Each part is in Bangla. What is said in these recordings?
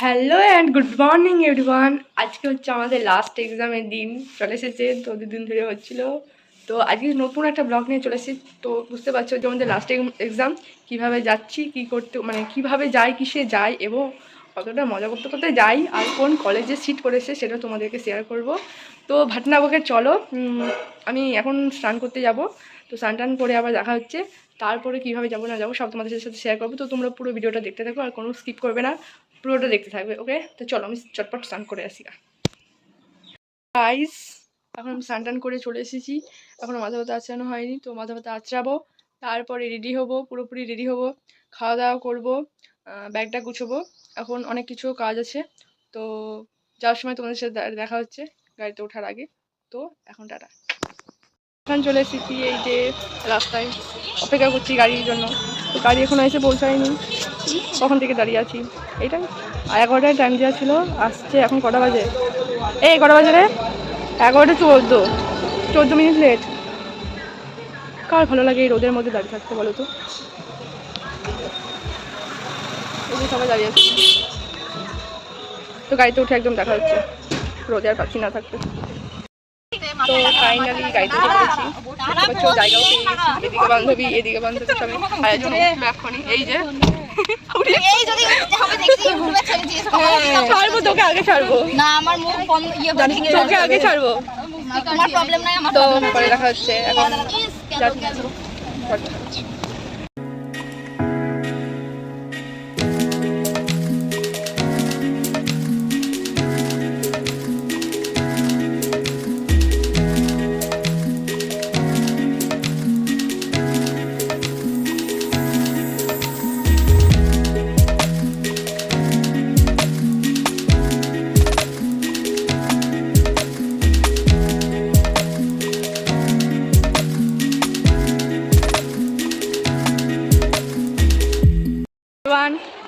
Hello and good morning everyone. আজকে হচ্ছে আমাদের লাস্ট এক্সামের দিন চলে এসেছে, তো দুদিন ধরে হচ্ছিলো। তো আজকে নতুন একটা ব্লগ নিয়ে চলে এসেছি। তো বুঝতে পারছো যে আমাদের লাস্ট এক্সাম কীভাবে যাচ্ছি, কী করতে মানে কীভাবে যাই, কিসে যাই এবং কতটা মজা করতে করতে যাই, আর কোন কলেজে সিট করেছে সেটা তোমাদেরকে শেয়ার করব। তো ভাটনাবকে চলো, আমি এখন স্নান করতে যাব। তো স্নান টান করে আবার দেখা হচ্ছে, তারপরে কীভাবে যাবো না যাবো সব তোমাদের সাথে শেয়ার করবো। তো তোমরা পুরো ভিডিওটা দেখতে থাকো আর কোনো স্কিপ করবে না, পুরোটা দেখতে থাকবে। ওকে, তো চলো আমি চটপট স্নান করে আসি। গাইস, এখন আমি স্নান টান করে চলে এসেছি। এখনও মাথা ব্যথা আঁচড়ানো হয়নি, তো মাথা ব্যথা আঁচড়াবো, তারপরে রেডি হব, পুরোপুরি রেডি হব, খাওয়া দাওয়া করবো, ব্যাগটা গুছোবো। এখন অনেক কিছু কাজ আছে, তো যাওয়ার সময় তোমাদের সাথে দেখা হচ্ছে গাড়িতে ওঠার আগে। তো এখন টাটা। এখন চলে এসেছি এই যে রাস্তায়, অপেক্ষা করছি গাড়ির জন্য। তো গাড়ি এখনো এসে পৌঁছায়নি, কখন থেকে দাঁড়িয়ে আছি। এইটাই 11টায় টাইম দেওয়া ছিল, আসছে এখন কটা বাজে? এই কটা বাজে রে? 11:14 মিনিট লেট। কার ভালো লাগে এই রোদের মধ্যে দাঁড়িয়ে থাকতে বলো তো? এই যে সবাই দাঁড়িয়ে আছে, তো গাড়িতে উঠে একদম দেখা হচ্ছে, রোদে আর পাচ্ছি না থাকতে। তো ফাইনালি গাড়িতে উঠেছি, জায়গাও পেয়ে গেছি। এদিকে বান্ধবী এদিকে বান্ধবী সবাই আয়োজন এখনই। এই যে ছাড়বো তোকে, আগে ছাড়বো না, আমার মুখ তোকে আগে ছাড়বো, তোমার প্রবলেম নাই। তো পরে দেখা হচ্ছে, এখন যাচ্ছি।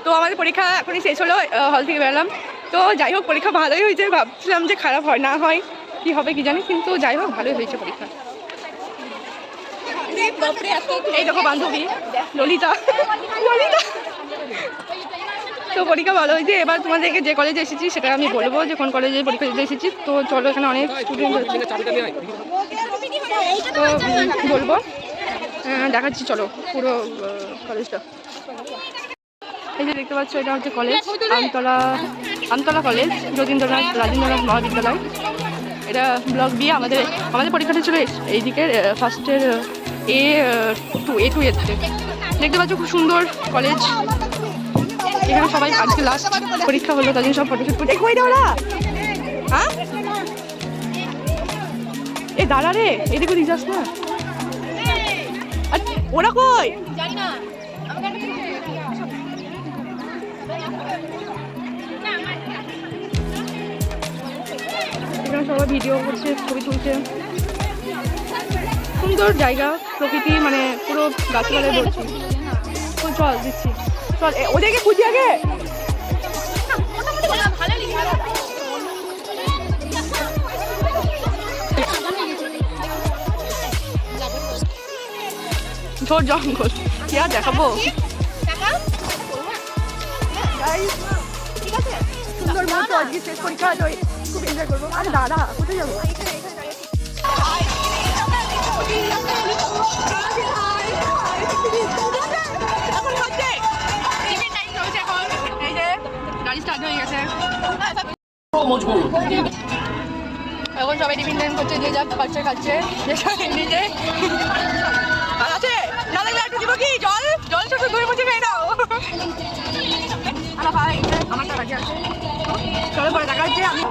তো আমাদের পরীক্ষা এখনই শেষ হলো, হল থেকে বেরোলাম। তো যাই হোক, পরীক্ষা ভালোই হয়েছে, ভাবছিলাম যে খারাপ হয় না হয় কি হবে কি জানি, কিন্তু যাই হোক ভালোই হয়েছে পরীক্ষা। এই দেখো বান্ধবী ললিতা। তো পরীক্ষা ভালো হয়েছে। এবার তোমাদেরকে যে কলেজে এসেছি সেটা আমি বলবো, যে কোন কলেজে পরীক্ষা দিতে এসেছি। তো চলো, এখানে অনেক স্টুডেন্ট হচ্ছে, তো বলবো, দেখাচ্ছি চলো পুরো কলেজটা। এই যে দেখতে পাচ্ছ, এটা হচ্ছে কলেজ, আমতলা কলেজ, রাজেন্দ্রনাথ মহাবিদ্যালয়। এটা ব্লক বি। আমাদের পরীক্ষাটা ছিল এইদিকে ফার্স্টের A2 এর দেখতে পাচ্ছ, খুব সুন্দর কলেজ। এখানে সবাই আজকে লাস্ট পরীক্ষা হলো, তাদের সব ফটোশুট করতে। কই রে ওরা? হ্যাঁ, এ দাঁড়া রে, এদিকে দিক যাস না। ওরা কই জানি না। এখানে সবাই ভিডিও করছে, ছবি তুলছে। সুন্দর জায়গা, প্রকৃতি মানে পুরো গাছপালায় ভর্তি। চল দিচ্ছি, চল ওদেরকে খুঁজি আগে। ঝোড় জঙ্গল কি আর দেখাবো। সুন্দর মতো আজকে শেষ পরীক্ষা, তো খুব এনজয় করবো। আরে দাদা কোথায় যাবো? এখন সবাই টিফিন টাইম করছে, যে যা খাচ্ছে নিজে আছে না। লাগলে একটু দিব কি জল ছোট ধরে মুছে খেয়ে দাও। আমারটা কাছে আছে, চলো পরে দেখা হচ্ছে। আমি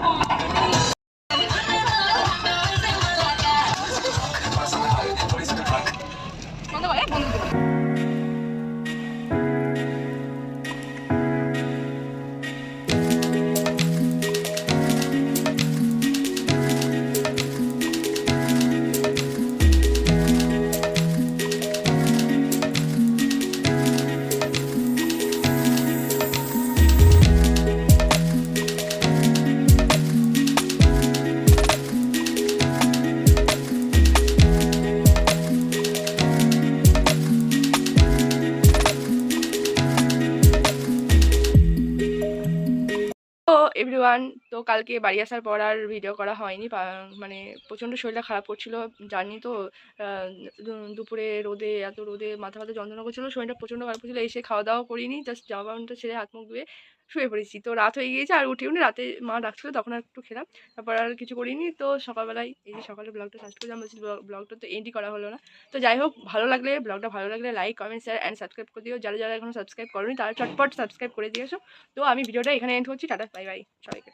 এভরিওয়ান, তো কালকে বাড়ি আসার পর আর ভিডিও করা হয়নি, মানে প্রচণ্ড শরীরটা খারাপ করছিল, জানি তো। দুপুরে রোদে, এত রোদে মাথা ব্যথা যন্ত্রণা করছিল, শরীরটা প্রচণ্ড খারাপ করছিল। এসে খাওয়া দাওয়া করিনি, জাস্ট জামা প্যান্টটা ছেড়ে হাত মুখ ধুয়ে শুয়ে পড়েছি। তো রাত হয়ে গিয়েছে, আর উঠে রাতে মা ডাকছিল, তখন আর একটু খেলাম, তারপর আর কিছু করিনি। তো সকালবেলায় এই যে সকালে ব্লগটা সার্চ করলাম, বলছি ব্লগটা তো এন্ডই করা হলো না। তো যাই হোক, ব্লগটা ভালো লাগলে like, comment, share and subscribe করে দিও। যারা যারা এখনো সাবস্ক্রাইব করোনি তারা চটপট সাবস্ক্রাইব করে দিয়েছো। তো আমি ভিডিওটা এখানে এন্ড করছি। টাটা, বাই বাই সবাইকে।